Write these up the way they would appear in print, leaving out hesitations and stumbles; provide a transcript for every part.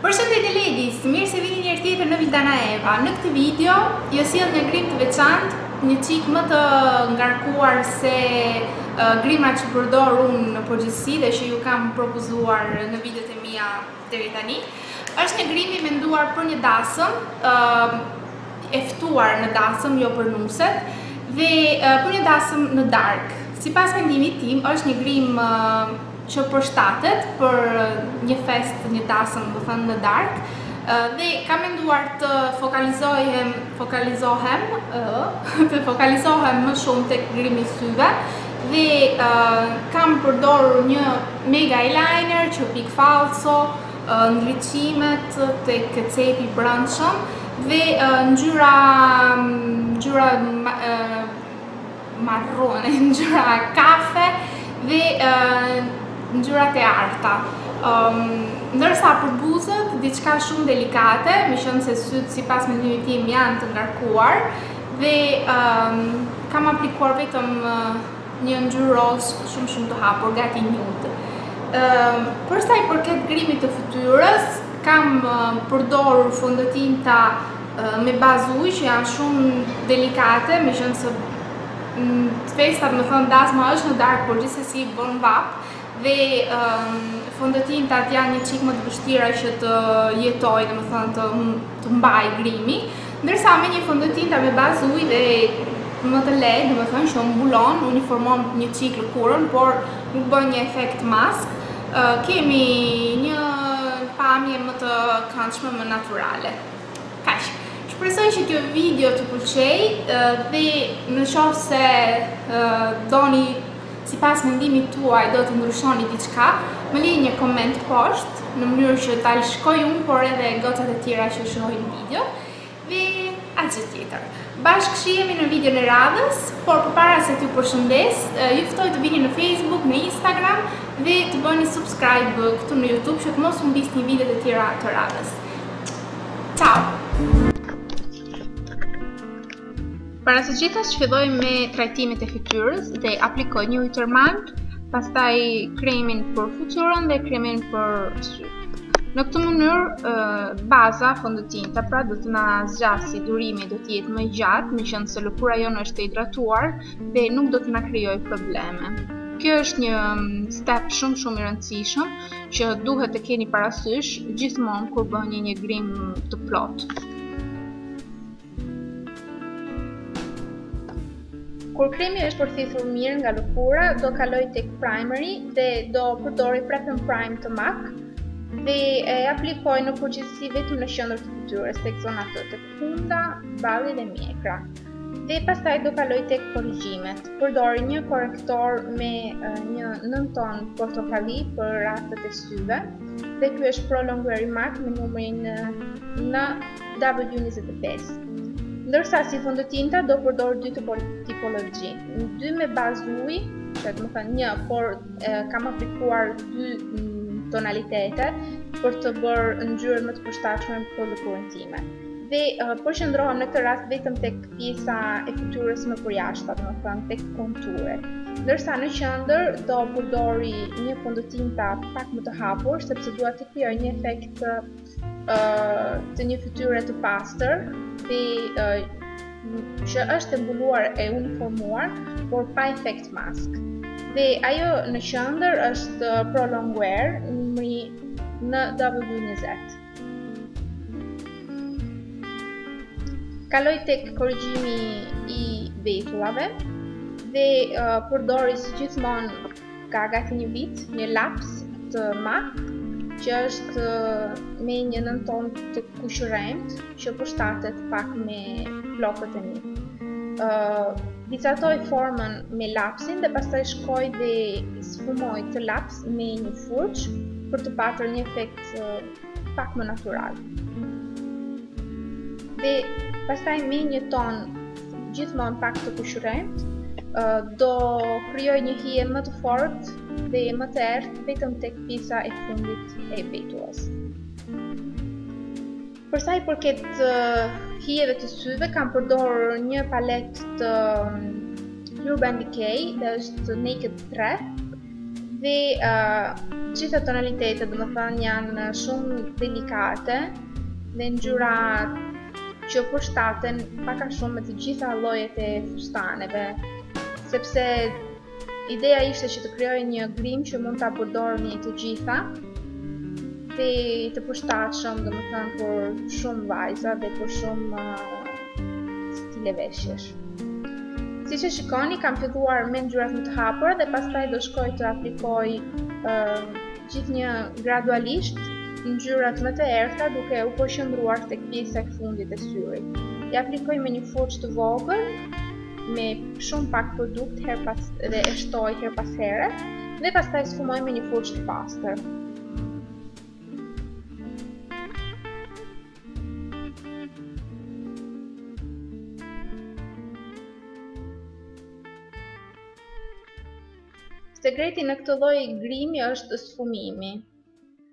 Përshëndetje ladies, mirë se vini një herë tjetër në Vildana Eva. Në këtë video ju sjell një grim të veçantë, një çik më të ngarkuar se grimrat që përdor unë në përgjithësi dhe që ju kam propozuar në videot e mia deri tani. Është një grim i menduar për një dasëm, e ftuar në dasëm, jo për nuset, dhe për një dasëm në darkë. Sipas mendimit tim, është një grim që përshtatet për një fest, një dasëm, do thënë në darkë, dhe kam menduar të fokalizohem më shumë tek grimi i syve dhe kam përdorur një mega eyeliner që pik falso, ndriçimet tek cepi i brendshëm dhe ngjyra marrone, ngjyra kafe dhe ngjyrat e arta. Ndërsa për buzët, diçka shumë delikate, me qenë se syt sipas mendimit tim janë të ngarkuar dhe kam aplikuar vetëm një ngjyrë roz shumë të hapur, gati nude. Për sa i përket grimit të fytyrës, kam përdorur fondotinta me bazë ujë që janë shumë delikate, me qenë se festat, më thënë, dasma është në darkë, por gjithsesi bën vap dhe fondotintat janë një çik më të vështira që të jetoj, domethënë të mbaj grimi, ndërsa me një fondotinta me bazë ujë dhe më të lehtë, domethënë që mbulon, uniformon një çik lëkurën, por nuk bën një efekt mask, kemi një pamje më të këndshme, më natyrale. Kaq. Shpresoj që kjo video të pëlqej dhe në qoftë se doni sipas mendimit tuaj do të ndryshoni diçka, më lini një koment poshtë në mënyrë që ta shkoj unë, por edhe gocat e tjera që shohin video dhe asgjë tjetër. Bashkë shihemi në videon e radhës, por përpara se t'ju përshëndes, ju ftoj të vini në Facebook, në Instagram dhe të bëni subscribe këtu në YouTube që të mos humbisni videot e tjera të radhës. Ciao! Para së gjithas filloj me trajtimet e fytyrës dhe aplikoj një ujë tërmand, pastaj kremin për fytyrën dhe kremin për sy. Në këtë mënyrë, baza fondotinta pra do të na zgjasë, durimi do të jetë më i gjatë, meqenëse se lëkura jonë është e hidratuar dhe nuk do të na krijojë probleme. Kjo është një step shumë i rëndësishëm që duhet të keni parasysh gjithmonë kur bëni një grim të plotë. Kur kremi është përthithur mirë nga lëkura, do kaloj tek primeri dhe do përdori Prep and Prime të MAC dhe e aplikoj në përgjithësi vetëm në qendër të fytyrës, tek zonat të funda, balli dhe mjekra. Dhe pastaj do kaloj tek korrigjimet. Përdori një korrektor me një 9 ton portokalli për rastet e syve dhe ky është Prolongwear MAC me numrin NW25. Ndërsa si fondotinta do përdor dy tipologji, dy me bazë ujë, që do të thënë një, por kam aplikuar dy tonalitete për të bërë ngjyrën më të përshtatshme për lëkurën time. Dhe përqendrohem në këtë rast vetëm tek pjesa e fytyrës më përjashta, do të thënë tek konturet. Ndërsa në qendër do përdori një fondotinta pak më të hapur, sepse dua të krijoj një efekt të një fytyre të pastër dhe që është e mbuluar e uniformuar, por pa efekt mask. Dhe ajo në qendër është Prolongwear numri NW20. Kaloj tek korrigjimi i vetullave dhe përdori si gjithmonë ka gati një vit, një laps të MAC që është me një 9 ton të kushëremt që përshtatet pak me flokët e mi. Vicatoj formën me lapsin dhe pastaj shkoj dhe sfumoj të laps me një furçë për të patur një efekt pak më natyral. Dhe pastaj me një ton gjithmonë pak të kushëremt do krijoj një hije më të fortë dhe më të errët vetëm tek pjesa e fundit e vetullës. Për sa i përket hijeve të syve, kam përdorur një palet të Urban Decay dhe është Naked 3 dhe gjitha tonalitetet domethënë janë shumë delikate dhe ngjyra që përshtaten pak a shumë me të gjitha llojet e fustaneve, sepse ideja ishte që të krijojë një grim që mund ta përdorni të gjitha dhe të përshtatshëm domethënë për shumë vajza dhe për shumë stile veshjesh. Siç e shikoni, kam filluar me ngjyrat më të hapura dhe pastaj do shkoj të aplikoj gjithnjë gradualisht ngjyrat më të errta duke u përqendruar tek pjesa e fundit e syrit. I aplikoj me një furçë të vogël me shumë pak produkt dhe e shtoj her pas here dhe pastaj sfumoj me një furçë të pastër. Sekreti në këtë lloj grimi është sfumimi.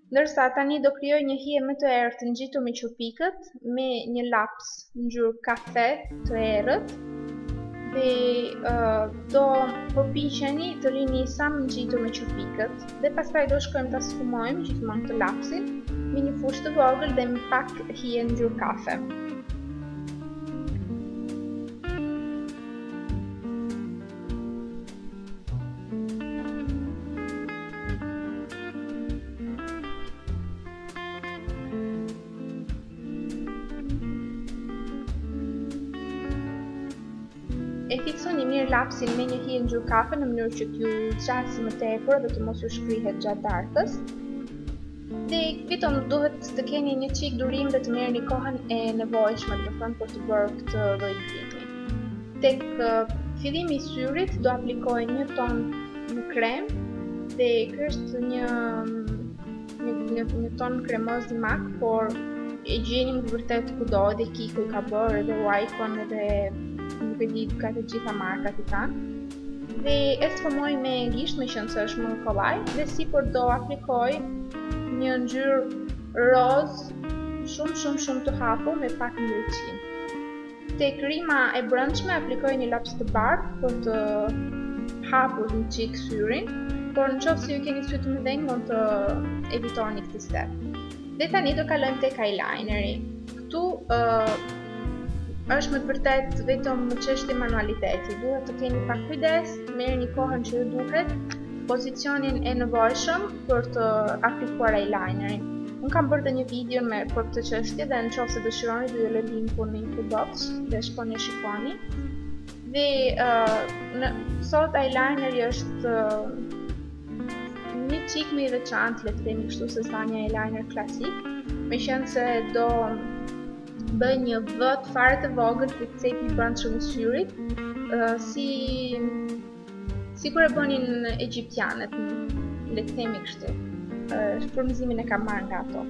Ndërsa tani do krijoj një hije më të errët ngjitur me qopikët me një laps ngjyrë kafe të errët dhe do përpiqeni të rini sa më ngjitur me qopikët dhe pastaj do shkojmë ta sfumojmë gjithmonë këtë lapsin me një fushë të vogël dhe me pak hije ngjyrë kafe. E fiksoni mirë lapsin me një hije ngjyrë kafe në mënyrë që t'ju zgjasë më tepër dhe të mos ju shkrihet gjatë darkës. Dhe vetëm duhet të keni një çik durim dhe të merrni kohën e nevojshme, domethënë për të bërë këtë lloj grimi. Tek fillimi i syrit do aplikoj një ton në krem dhe ky është një ton kremoz mak, por e gjeni më vërtet kudo, edhe Kiko i ka bërë, edhe Waikon, edhe nuk e di ka të gjitha markat i kanë. Dhe e sfumoj me gisht, me qenë se është më kollaj, dhe sipër do aplikoj një ngjyrë roz shumë të hapur me pak ndriçim. Tek rima e brendshme aplikoj një laps të bardhë për të hapur një çik syrin, por nëse ju keni sy të mëdhenj mund të evitoni këtë step. Dhe tani do kalojmë tek eyelineri. Këtu është me të vërtet vetëm çështje manualiteti. Duhet të keni pak kujdes, merrni kohën që ju duhet, pozicionin e nevojshëm për të aplikuar eyelinerin. Unë kam bërë një video për këtë çështje dhe nëse dëshironi do ju lë linkun në info box dhe shkoni e shikoni. Dhe sot eyelineri është një çik më i veçantë, le të themi kështu, se sa një eyeliner klasik, meqense se do bëj një V fare të vogël të cepi brendshëm i syrit, si kur e bënin egjiptianët, le të themi kështu. Frymëzimin e kam marrë nga ato.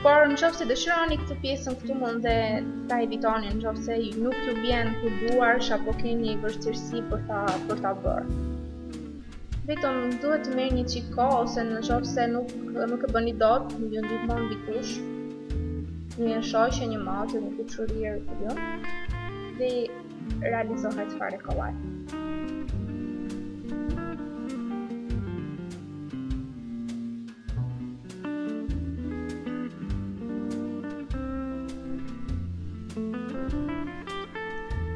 Por nëse dëshironi këtë pjesën këtu mund dhe ta evitoni nëse nuk ju vjen përduarsh apo keni vështirësi për ta bërë. Vetëm duhet të merrni një çik kohë ose nëse nuk e bëni dot, ju ndihmon dikush, një shoqe, një motë, një kuçurier apo jo, dhe realizohet fare kollaj.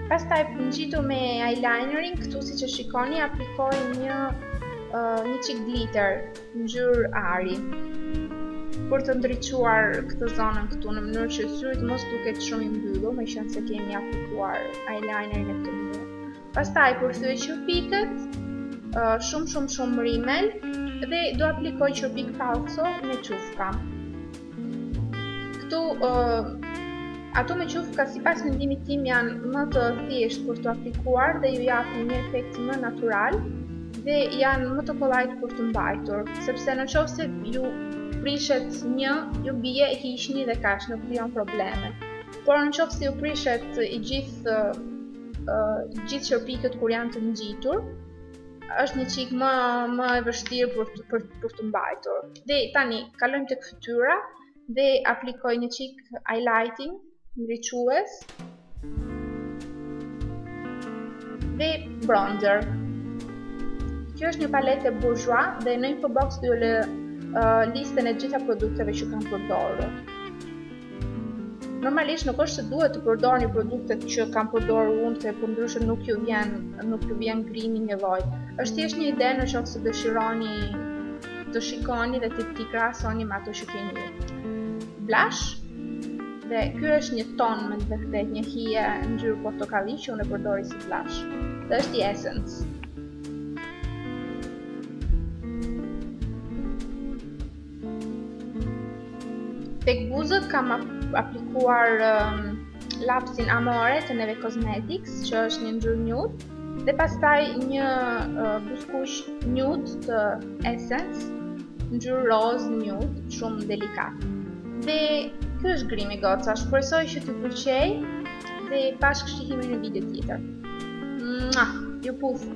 Pastaj ngjitur me eyelinerin, këtu siç e shikoni aplikoj një çik glitter ngjyrë ari për të ndriçuar këtë zonën këtu në mënyrë që syrit mos duket shumë i mbyllur, meqense se kemi aplikuar eyelinerin në këtë mënyrë. Pastaj përthyej qërpikët, shumë rimel dhe do aplikoj qërpik falso me qufka. Këtu ato me qufka sipas mendimit tim janë më të thjeshtë për të aplikuar dhe ju japin një efekt më natyral dhe janë më të kollajt për të mbajtur, sepse nëse ju prishet një, ju bie e hiqni dhe kaq, nuk krijon probleme. Por nëse ju prishet i gjithë qërpikët kur janë të ngjitur, është një çik më e vështirë për të mbajtur. Dhe tani kalojmë tek fytyra dhe aplikoj një çik highlighting, ndriçues dhe bronzer. Kjo është një palete Bourjois dhe në infobox do lë listën e gjitha produkteve që kam përdorur. Normalisht nuk është se duhet të përdorni produktet që kam përdorur unë, se përndryshe nuk ju vjen grimi një lloj. Është thjesht një ide në qoftë se dëshironi të shikoni dhe t'i krahasoni me ato që keni. Blush, dhe ky është një ton me të vërtet, një hije ngjyrë portokalli që unë e përdori si blush. Dhe është i Essence. Tek buzët kam aplikuar lapsin Amore të Neve Cosmetics, që është një ngjyrë nude, dhe pastaj një buzëkush nude të Essence, ngjyrë roz nude, shumë delikat. Dhe ky është grimi goca, shpresoj që t'ju pëlqej dhe bashkë shihemi në video tjetër. Ju puf!